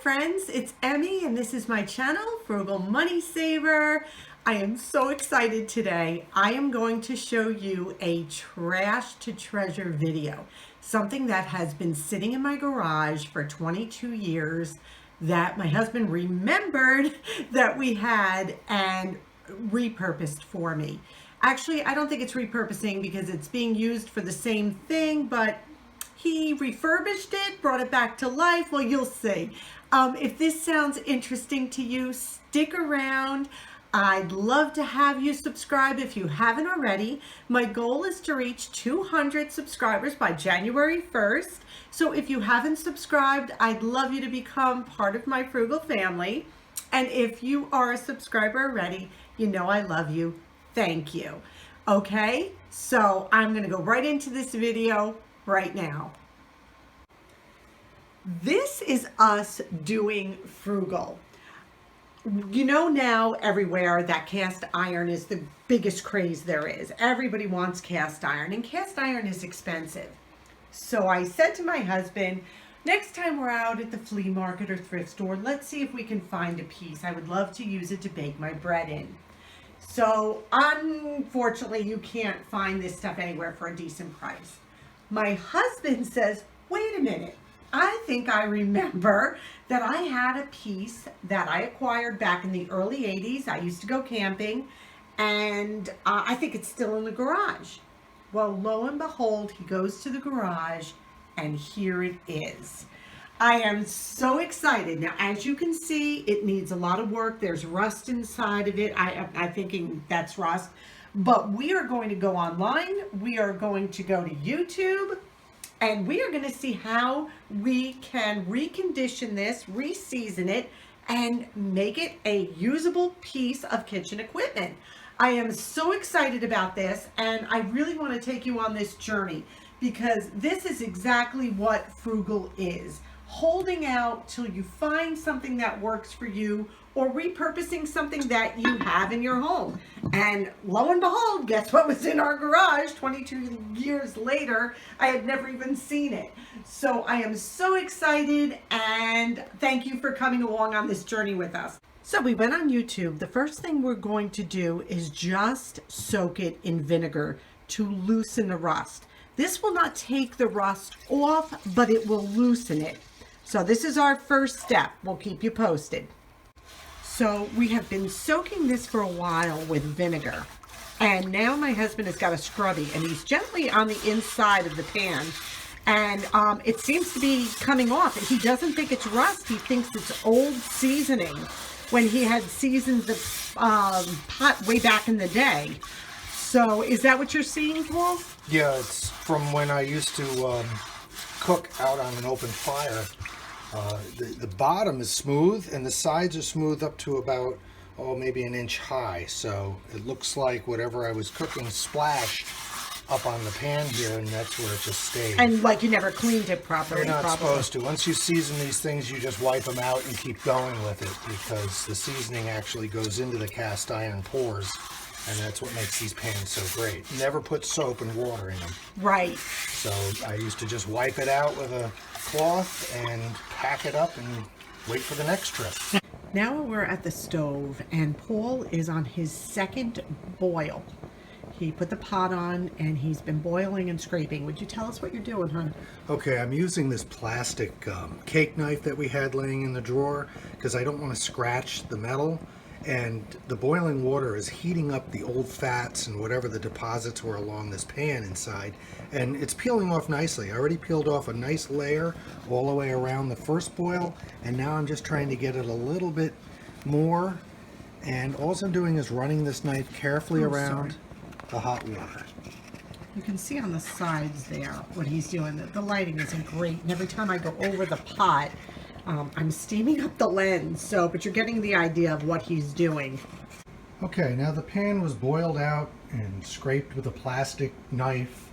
friends, it's Emmy and this is my channel, Frugal Money Saver. I am so excited today. I am going to show you a trash to treasure video. Something that has been sitting in my garage for 22 years that my husband remembered that we had and repurposed for me. Actually, I don't think it's repurposing because it's being used for the same thing, but he refurbished it, brought it back to life. Well, you'll see. If this sounds interesting to you, stick around. I'd love to have you subscribe if you haven't already. My goal is to reach 200 subscribers by January 1st. So if you haven't subscribed, I'd love you to become part of my Frugal family. And if you are a subscriber already, you know I love you. Thank you. Okay, so I'm going to go right into this video right now. This is us doing frugal. You know now everywhere that cast iron is the biggest craze there is. Everybody wants cast iron and cast iron is expensive. So I said to my husband, next time we're out at the flea market or thrift store, let's see if we can find a piece. I would love to use it to bake my bread in. So unfortunately you can't find this stuff anywhere for a decent price. My husband says, wait a minute, I think I remember that I had a piece that I acquired back in the early 80s. I used to go camping and I think it's still in the garage. Well, lo and behold, he goes to the garage and here it is. I am so excited. Now, as you can see, it needs a lot of work. There's rust inside of it. I'm thinking that's rust. But we are going to go online, we are going to go to YouTube, and we are going to see how we can recondition this, re-season it, and make it a usable piece of kitchen equipment. I am so excited about this, and I really want to take you on this journey because this is exactly what frugal is. Holding out till you find something that works for you or repurposing something that you have in your home. And lo and behold, guess what was in our garage 22 years later? I had never even seen it. So I am so excited and thank you for coming along on this journey with us. So we went on YouTube. The first thing we're going to do is just soak it in vinegar to loosen the rust. This will not take the rust off, but it will loosen it. So this is our first step. We'll keep you posted. So we have been soaking this for a while with vinegar. And now my husband has got a scrubby and he's gently on the inside of the pan. And it seems to be coming off. He doesn't think it's rust. He thinks it's old seasoning when he had seasoned the pot way back in the day. So is that what you're seeing, Paul? Yeah, it's from when I used to cook out on an open fire. The bottom is smooth and the sides are smooth up to about, maybe an inch high. So it looks like whatever I was cooking splashed up on the pan here, and that's where it just stayed. And like you never cleaned it properly. You're not supposed to. Once you season these things, you just wipe them out and keep going with it because the seasoning actually goes into the cast iron pores. And that's what makes these pans so great. Never put soap and water in them. Right. So I used to just wipe it out with a cloth and pack it up and wait for the next trip. Now we're at the stove and Paul is on his second boil. He put the pot on and he's been boiling and scraping. Would you tell us what you're doing, hon? Okay, I'm using this plastic cake knife that we had laying in the drawer because I don't want to scratch the metal. And the boiling water is heating up the old fats and whatever the deposits were along this pan inside. And it's peeling off nicely. I already peeled off a nice layer all the way around the first boil. And now I'm just trying to get it a little bit more. And all I'm doing is running this knife carefully around the hot water. You can see on the sides there what he's doing. The lighting isn't great. And every time I go over the pot, I'm steaming up the lens, but you're getting the idea of what he's doing. Okay, now the pan was boiled out and scraped with a plastic knife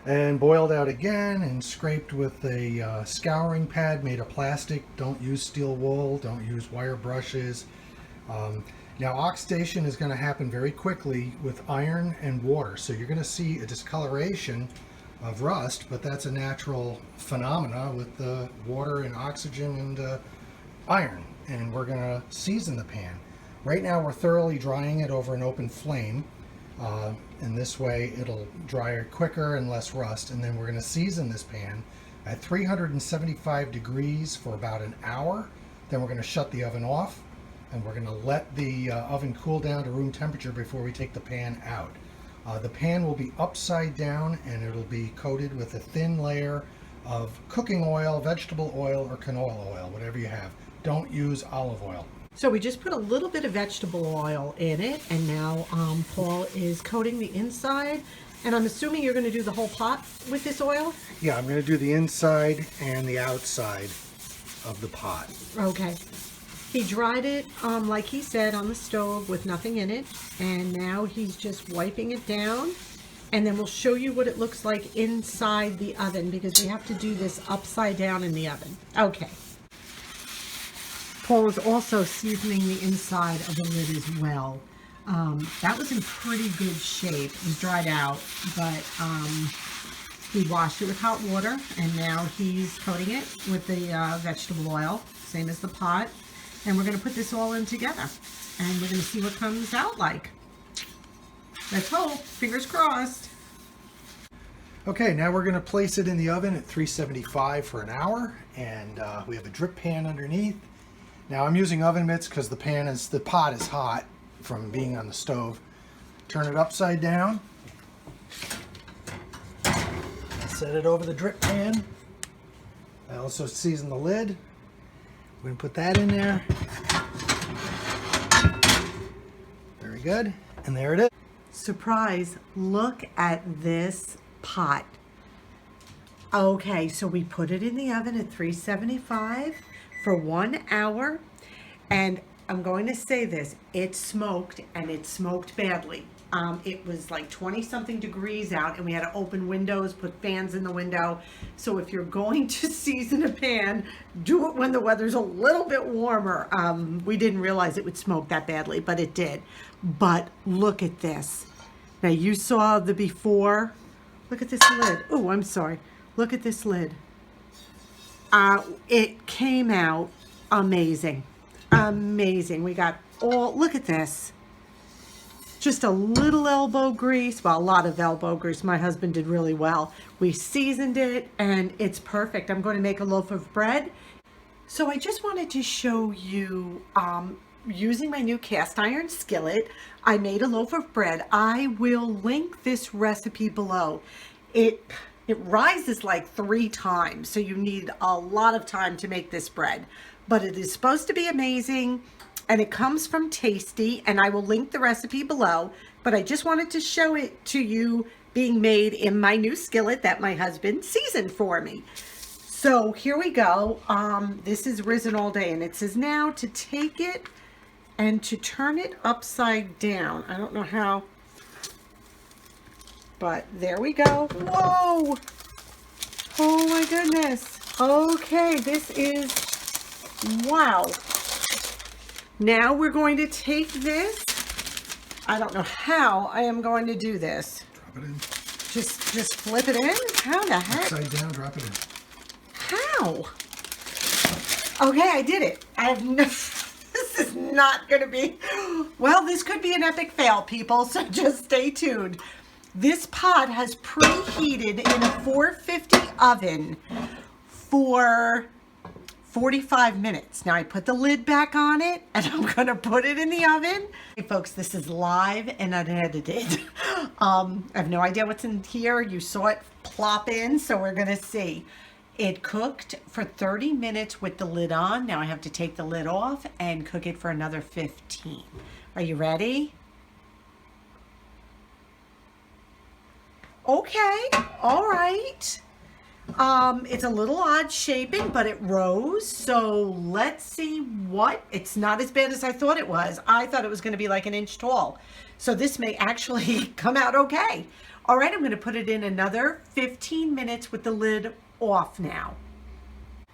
and boiled out again and scraped with a scouring pad made of plastic. Don't use steel wool, don't use wire brushes. Now oxidation is going to happen very quickly with iron and water, so you're going to see a discoloration of rust, but that's a natural phenomena with the water and oxygen and iron, and we're going to season the pan. Right now we're thoroughly drying it over an open flame, and this way it'll dry quicker and less rust. And then we're going to season this pan at 375 degrees for about an hour. Then we're going to shut the oven off, and we're going to let the oven cool down to room temperature before we take the pan out. The pan will be upside down, and it'll be coated with a thin layer of cooking oil, vegetable oil, or canola oil, whatever you have. Don't use olive oil. So we just put a little bit of vegetable oil in it, and now Paul is coating the inside. And I'm assuming you're going to do the whole pot with this oil? Yeah, I'm going to do the inside and the outside of the pot. Okay. He dried it, like he said, on the stove with nothing in it. And now he's just wiping it down. And then we'll show you what it looks like inside the oven, because we have to do this upside down in the oven. Okay. Paul is also seasoning the inside of the lid as well. That was in pretty good shape. It was dried out, but he washed it with hot water, and now he's coating it with the vegetable oil, same as the pot. And we're going to put this all in together, and we're going to see what comes out like. Let's hope. Fingers crossed. Okay, now we're going to place it in the oven at 375 for an hour, and we have a drip pan underneath. Now I'm using oven mitts because the pot is hot from being on the stove. Turn it upside down. Set it over the drip pan. I also season the lid. We're going to put that in there. Very good. And there it is. Surprise, look at this pot. Okay, so we put it in the oven at 375 for 1 hour, and I'm going to say this, it smoked, and it smoked badly. It was like 20 something degrees out, and we had to open windows, put fans in the window. So if you're going to season a pan, do it when the weather's a little bit warmer. We didn't realize it would smoke that badly, but it did. But look at this. Now you saw the before. Look at this lid. Oh, I'm sorry. Look at this lid. It came out amazing. Amazing. We got look at this. Just a little elbow grease. Well, a lot of elbow grease. My husband did really well. We seasoned it, and it's perfect. I'm going to make a loaf of bread. So I just wanted to show you, using my new cast iron skillet, I made a loaf of bread. I will link this recipe below. It rises like 3 times, so you need a lot of time to make this bread. But it is supposed to be amazing, and it comes from Tasty, and I will link the recipe below. But I just wanted to show it to you being made in my new skillet that my husband seasoned for me. So here we go. This is risen all day, and it says now to take it and to turn it upside down. I don't know how, but there we go. Whoa! Oh my goodness. Okay, this is, wow. Now we're going to take this. I don't know how I am going to do this. Drop it in. Just flip it in? How the heck? Upside down, drop it in. How? Okay, I did it. I have no, this is not going to be, well, this could be an epic fail, people, so just stay tuned. This pot has preheated in a 450 oven for 45 minutes. Now I put the lid back on it, and I'm going to put it in the oven. Hey folks, this is live and unedited. I have no idea what's in here. You saw it plop in, so we're going to see. It cooked for 30 minutes with the lid on. Now I have to take the lid off and cook it for another 15. Are you ready? Okay, all right. It's a little odd shaping, but it rose. So let's see what, it's not as bad as I thought it was. I thought it was going to be like 1 inch tall. So this may actually come out okay. All right, I'm going to put it in another 15 minutes with the lid off now.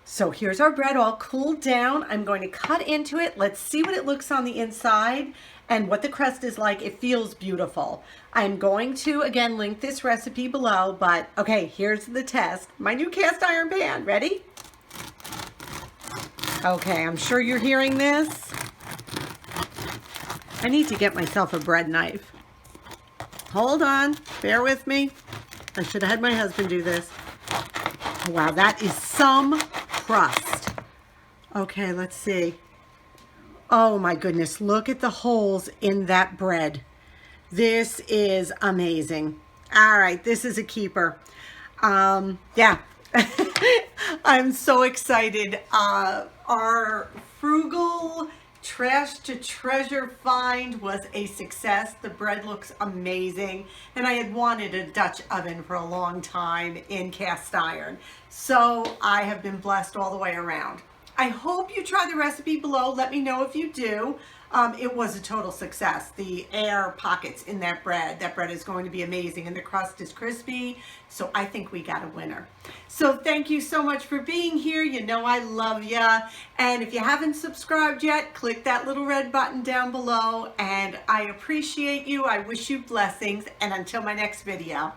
So here's our bread all cooled down. I'm going to cut into it. Let's see what it looks on the inside and what the crust is like. It feels beautiful. I'm going to, again, link this recipe below, but okay, here's the test. My new cast iron pan. Ready? Okay, I'm sure you're hearing this. I need to get myself a bread knife. Hold on, bear with me. I should have had my husband do this. Wow, that is some crust. Okay, let's see. Oh my goodness, look at the holes in that bread. This is amazing. All right, this is a keeper. Yeah, I'm so excited. Our Frugal Trash to Treasure find was a success. The bread looks amazing, and I had wanted a Dutch oven for a long time in cast iron. So I have been blessed all the way around. I hope you try the recipe below. Let me know if you do. It was a total success. The air pockets in that bread is going to be amazing, and the crust is crispy. So I think we got a winner. So thank you so much for being here. You know I love ya. And if you haven't subscribed yet, click that little red button down below. And I appreciate you. I wish you blessings. And until my next video.